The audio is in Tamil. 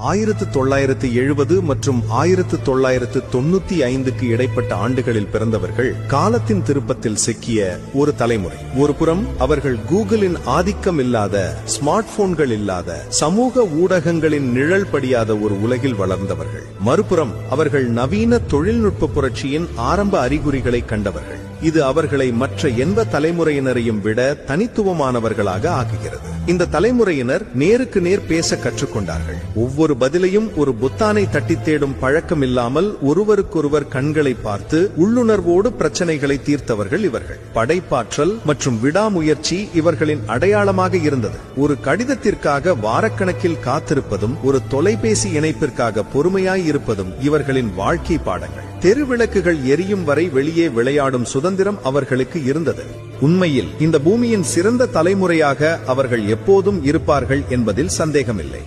1970 மற்றும் 1995க்கு இடைப்பட்ட ஆண்டுகளில் பிறந்தவர்கள் காலத்தின் திருப்பத்தில் சிக்கிய ஒரு தலைமுறை. ஒருபுறம் அவர்கள் கூகுளின் ஆதிக்கம் இல்லாத, ஸ்மார்ட் போன்கள் இல்லாத, சமூக ஊடகங்களின் நிழல் படியாத ஒரு உலகில் வளர்ந்தவர்கள். மறுபுறம் அவர்கள் நவீன தொழில்நுட்ப புரட்சியின் ஆரம்ப அறிகுறிகளை கண்டவர்கள். இது அவர்களை மற்ற எந்த தலைமுறையினரையும் விட தனித்துவமானவர்களாக ஆக்குகிறது. இந்த தலைமுறையினர் நேருக்கு நேர் பேச கற்றுக்கொண்டார்கள். ஒவ்வொரு பதிலையும் ஒரு பொத்தானை தட்டி தேடும் பழக்கம் இல்லாமல் ஒருவருக்கொருவர் கண்களை பார்த்து உள்ளுணர்வோடு பிரச்சனைகளை தீர்த்தவர்கள் இவர்கள். படைப்பாற்றல் மற்றும் விடாமுயற்சி இவர்களின் அடையாளமாக இருந்தது. ஒரு கடிதத்திற்காக வாரக்கணக்கில் காத்திருப்பதும் ஒரு தொலைபேசி இணைப்பிற்காக பொறுமையாய் இருப்பதும் இவர்களின் வாழ்க்கை பாடங்கள். தெருவிளக்குகள் எரியும் வரை வெளியே விளையாடும் சுதந்திரம் அவர்களுக்கு இருந்தது. உண்மையில் இந்த பூமியின் சிறந்த தலைமுறையாக அவர்கள் எப்போதும் இருப்பார்கள் என்பதில் சந்தேகமில்லை.